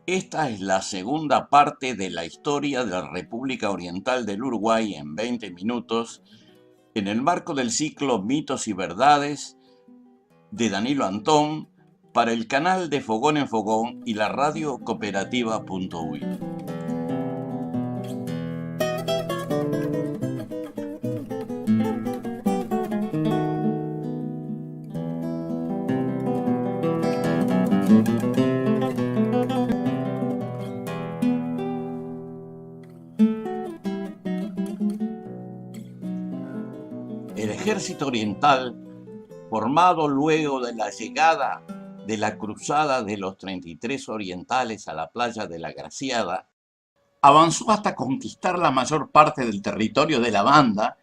Esta es la segunda parte de la historia de la República Oriental del Uruguay en 20 minutos, en el marco del ciclo Mitos y Verdades de Danilo Antón para el canal de Fogón en Fogón y la radio cooperativa.uy. El ejército oriental, formado luego de la llegada de la cruzada de los 33 orientales a la playa de la Graciada, avanzó hasta conquistar la mayor parte del territorio de la banda,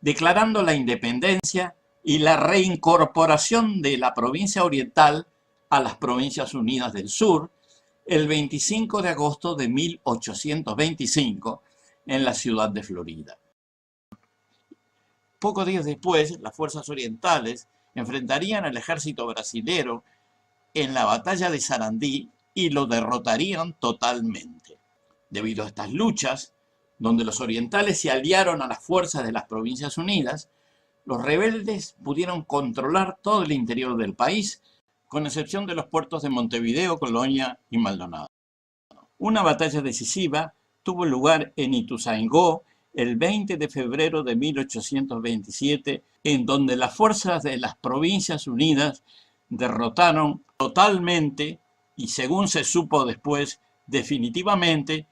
declarando la independencia y la reincorporación de la provincia oriental a las Provincias Unidas del Sur el 25 de agosto de 1825 en la ciudad de Florida. Pocos días después, las fuerzas orientales enfrentarían al ejército brasilero en la batalla de Sarandí y lo derrotarían totalmente. Debido a estas luchas, donde los orientales se aliaron a las fuerzas de las Provincias Unidas, los rebeldes pudieron controlar todo el interior del país, con excepción de los puertos de Montevideo, Colonia y Maldonado. Una batalla decisiva tuvo lugar en Ituzaingó el 20 de febrero de 1827, en donde las fuerzas de las Provincias Unidas derrotaron totalmente y, según se supo después, definitivamente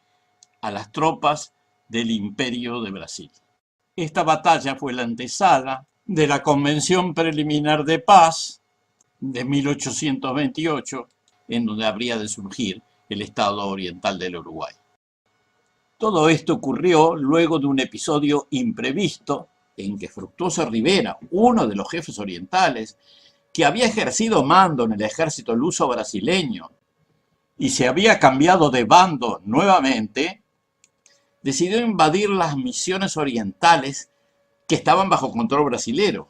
a las tropas del Imperio de Brasil. Esta batalla fue la antesala de la Convención Preliminar de Paz de 1828, en donde habría de surgir el Estado Oriental del Uruguay. Todo esto ocurrió luego de un episodio imprevisto en que Fructuoso Rivera, uno de los jefes orientales, que había ejercido mando en el ejército luso brasileño y se había cambiado de bando nuevamente, decidió invadir las misiones orientales que estaban bajo control brasilero.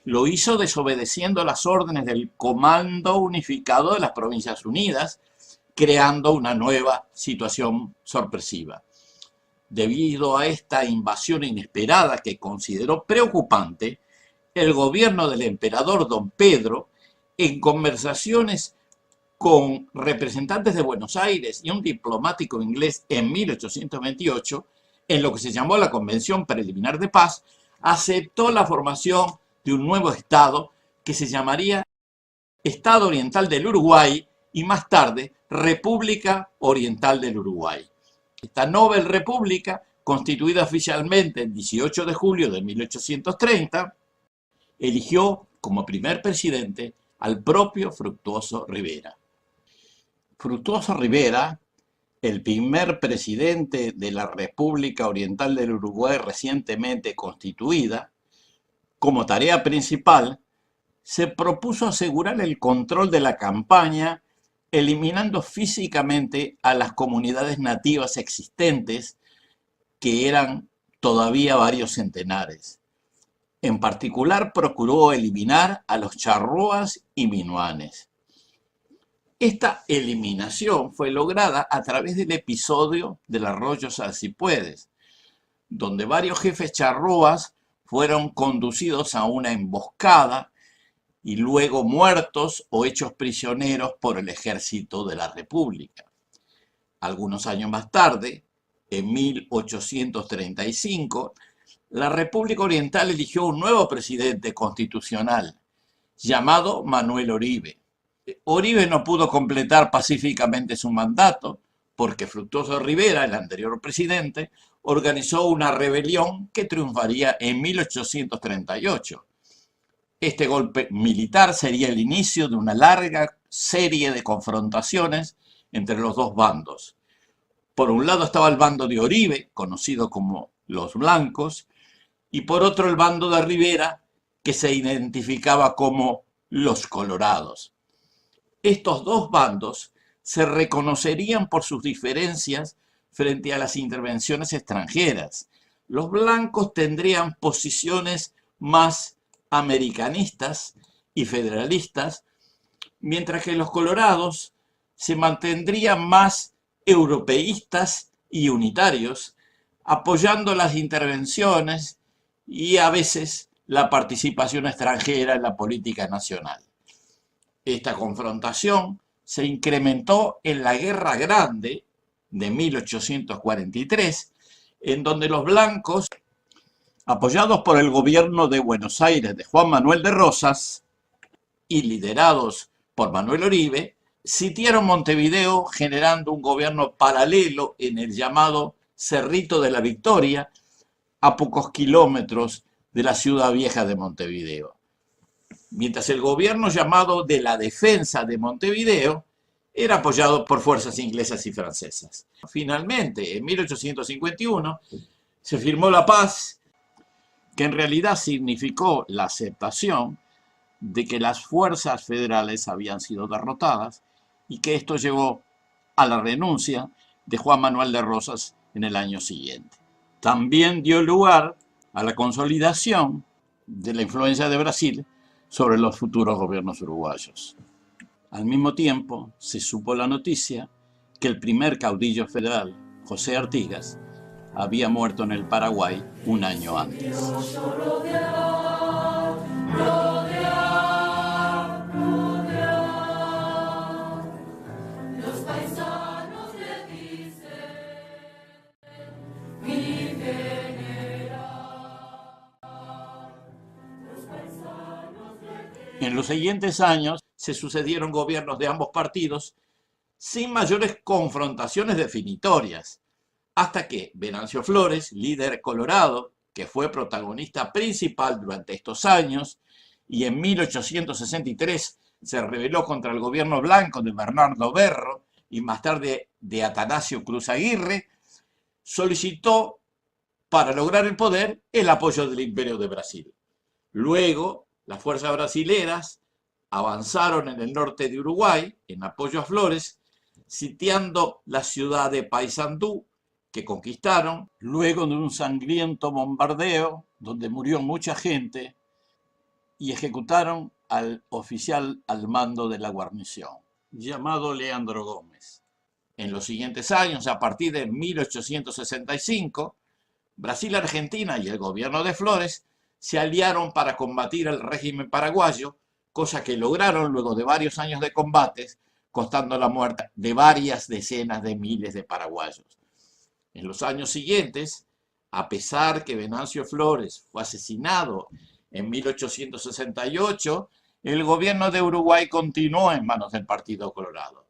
Lo hizo desobedeciendo las órdenes del Comando Unificado de las Provincias Unidas, creando una nueva situación sorpresiva. Debido a esta invasión inesperada que consideró preocupante, el gobierno del emperador Don Pedro, en conversaciones con representantes de Buenos Aires y un diplomático inglés en 1828, en lo que se llamó la Convención Preliminar de Paz, aceptó la formación de un nuevo Estado que se llamaría Estado Oriental del Uruguay y más tarde República Oriental del Uruguay. Esta Nobel República, constituida oficialmente el 18 de julio de 1830, eligió como primer presidente al propio Fructuoso Rivera. Fructuoso Rivera, el primer presidente de la República Oriental del Uruguay recientemente constituida, como tarea principal, se propuso asegurar el control de la campaña, eliminando físicamente a las comunidades nativas existentes, que eran todavía varios centenares. En particular, procuró eliminar a los charrúas y minuanes. Esta eliminación fue lograda a través del episodio del arroyo Salsipuedes, donde varios jefes charrúas fueron conducidos a una emboscada y luego muertos o hechos prisioneros por el ejército de la República. Algunos años más tarde, en 1835, la República Oriental eligió un nuevo presidente constitucional, llamado Manuel Oribe. Oribe no pudo completar pacíficamente su mandato porque Fructuoso Rivera, el anterior presidente, organizó una rebelión que triunfaría en 1838. Este golpe militar sería el inicio de una larga serie de confrontaciones entre los dos bandos. Por un lado estaba el bando de Oribe, conocido como los blancos, y por otro el bando de Rivera, que se identificaba como los colorados. Estos dos bandos se reconocerían por sus diferencias frente a las intervenciones extranjeras. Los blancos tendrían posiciones más americanistas y federalistas, mientras que los colorados se mantendrían más europeístas y unitarios, apoyando las intervenciones y a veces la participación extranjera en la política nacional. Esta confrontación se incrementó en la Guerra Grande de 1843, en donde los blancos, apoyados por el gobierno de Buenos Aires de Juan Manuel de Rosas y liderados por Manuel Oribe, sitiaron Montevideo generando un gobierno paralelo en el llamado Cerrito de la Victoria, a pocos kilómetros de la ciudad vieja de Montevideo. Mientras el gobierno llamado de la Defensa de Montevideo era apoyado por fuerzas inglesas y francesas. Finalmente, en 1851, se firmó la paz, que en realidad significó la aceptación de que las fuerzas federales habían sido derrotadas y que esto llevó a la renuncia de Juan Manuel de Rosas en el año siguiente. También dio lugar a la consolidación de la influencia de Brasil sobre los futuros gobiernos uruguayos. Al mismo tiempo, se supo la noticia que el primer caudillo federal, José Artigas, había muerto en el Paraguay un año antes. En los siguientes años se sucedieron gobiernos de ambos partidos sin mayores confrontaciones definitorias, hasta que Venancio Flores, líder colorado, que fue protagonista principal durante estos años, y en 1863 se rebeló contra el gobierno blanco de Bernardo Berro y más tarde de Atanasio Cruz Aguirre, solicitó para lograr el poder el apoyo del Imperio de Brasil. Luego, las fuerzas brasileras avanzaron en el norte de Uruguay en apoyo a Flores, sitiando la ciudad de Paysandú, que conquistaron, luego de un sangriento bombardeo donde murió mucha gente, y ejecutaron al oficial al mando de la guarnición, llamado Leandro Gómez. En los siguientes años, a partir de 1865, Brasil, Argentina y el gobierno de Flores se aliaron para combatir al régimen paraguayo, cosa que lograron luego de varios años de combates, costando la muerte de varias decenas de miles de paraguayos. En los años siguientes, a pesar que Venancio Flores fue asesinado en 1868, el gobierno de Uruguay continuó en manos del Partido Colorado.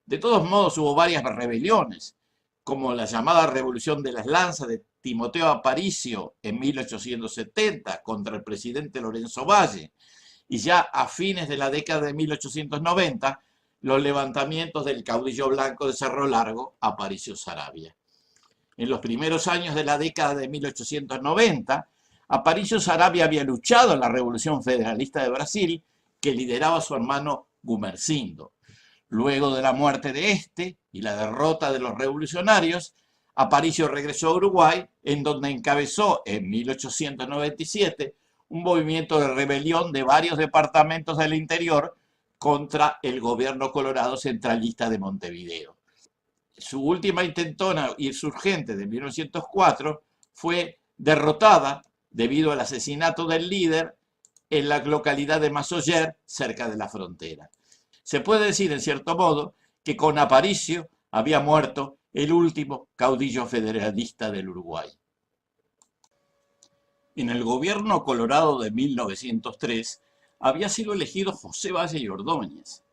De todos modos, hubo varias rebeliones, como la llamada Revolución de las Lanzas de Timoteo Aparicio en 1870 contra el presidente Lorenzo Valle, y ya a fines de la década de 1890, los levantamientos del caudillo blanco de Cerro Largo, Aparicio Saravia. En los primeros años de la década de 1890, Aparicio Saravia había luchado en la Revolución Federalista de Brasil, que lideraba su hermano Gumersindo. Luego de la muerte de este y la derrota de los revolucionarios, Aparicio regresó a Uruguay, en donde encabezó en 1897 un movimiento de rebelión de varios departamentos del interior contra el gobierno colorado centralista de Montevideo. Su última intentona insurgente de 1904 fue derrotada debido al asesinato del líder en la localidad de Massoyer, cerca de la frontera. Se puede decir, en cierto modo, que con Aparicio había muerto el último caudillo federalista del Uruguay. En el gobierno colorado de 1903 había sido elegido José Valle y Ordóñez.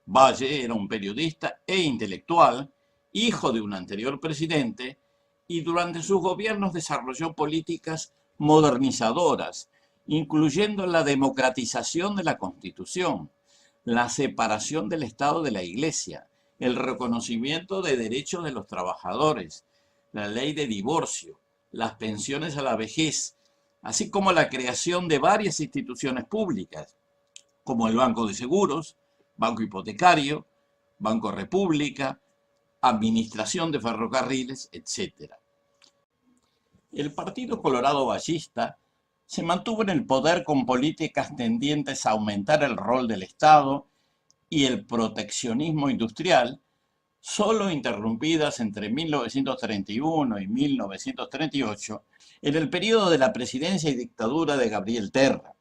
Valle era un periodista e intelectual, hijo de un anterior presidente, y durante sus gobiernos desarrolló políticas modernizadoras, incluyendo la democratización de la Constitución, la separación del Estado de la Iglesia, el reconocimiento de derechos de los trabajadores, la ley de divorcio, las pensiones a la vejez, así como la creación de varias instituciones públicas, como el Banco de Seguros, Banco Hipotecario, Banco República, Administración de Ferrocarriles, etc. El Partido Colorado Vallista se mantuvo en el poder con políticas tendientes a aumentar el rol del Estado y el proteccionismo industrial, solo interrumpidas entre 1931 y 1938, en el periodo de la presidencia y dictadura de Gabriel Terra.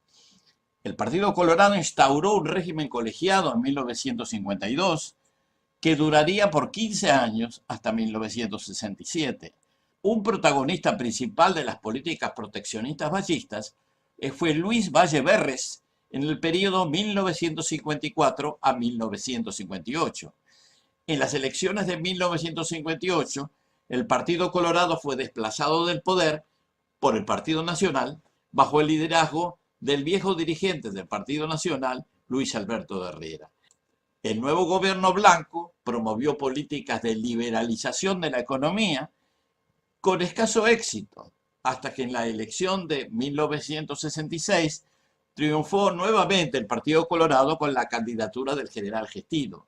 El Partido Colorado instauró un régimen colegiado en 1952 que duraría por 15 años hasta 1967. Un protagonista principal de las políticas proteccionistas vallistas fue Luis Valle Berres en el periodo 1954 a 1958. En las elecciones de 1958, el Partido Colorado fue desplazado del poder por el Partido Nacional bajo el liderazgo del viejo dirigente del Partido Nacional, Luis Alberto Herrera. El nuevo gobierno blanco promovió políticas de liberalización de la economía con escaso éxito, hasta que en la elección de 1966 triunfó nuevamente el Partido Colorado con la candidatura del general Gestino,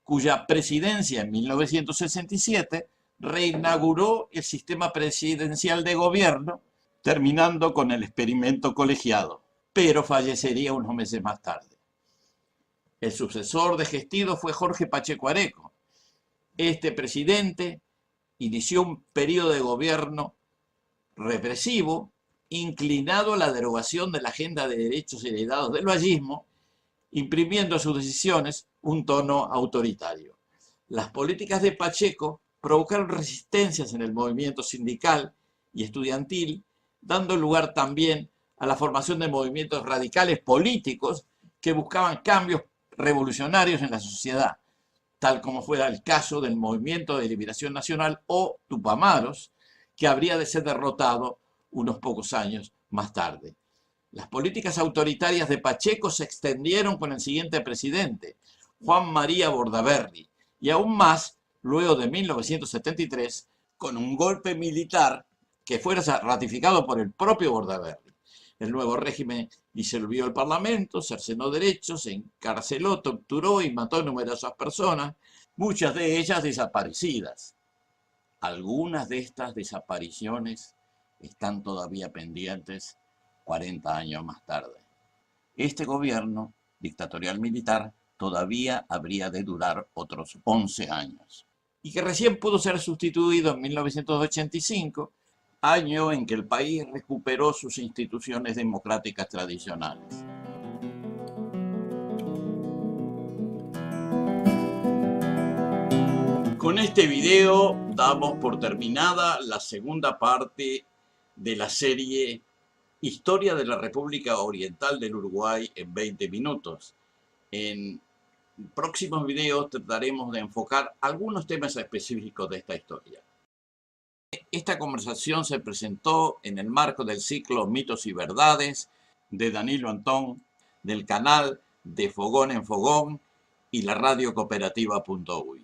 cuya presidencia en 1967 reinauguró el sistema presidencial de gobierno, terminando con el experimento colegiado, pero fallecería unos meses más tarde. El sucesor de Gestino fue Jorge Pacheco Areco. Este presidente inició un periodo de gobierno represivo, inclinado a la derogación de la agenda de derechos heredados del vallismo, imprimiendo a sus decisiones un tono autoritario. Las políticas de Pacheco provocaron resistencias en el movimiento sindical y estudiantil, dando lugar también a la formación de movimientos radicales políticos que buscaban cambios revolucionarios en la sociedad, tal como fuera el caso del Movimiento de Liberación Nacional o Tupamaros, que habría de ser derrotado unos pocos años más tarde. Las políticas autoritarias de Pacheco se extendieron con el siguiente presidente, Juan María Bordaberry, y aún más luego de 1973, con un golpe militar que fuera ratificado por el propio Bordaberry. El nuevo régimen disolvió el Parlamento, cercenó derechos, encarceló, torturó y mató a numerosas personas, muchas de ellas desaparecidas. Algunas de estas desapariciones están todavía pendientes 40 años más tarde. Este gobierno dictatorial militar todavía habría de durar otros 11 años y que recién pudo ser sustituido en 1985, año en que el país recuperó sus instituciones democráticas tradicionales. Con este video damos por terminada la segunda parte de la serie Historia de la República Oriental del Uruguay en 20 minutos. En próximos videos trataremos de enfocar algunos temas específicos de esta historia. Esta conversación se presentó en el marco del ciclo Mitos y Verdades de Danilo Antón, del canal De Fogón en Fogón y la radio cooperativa.uy.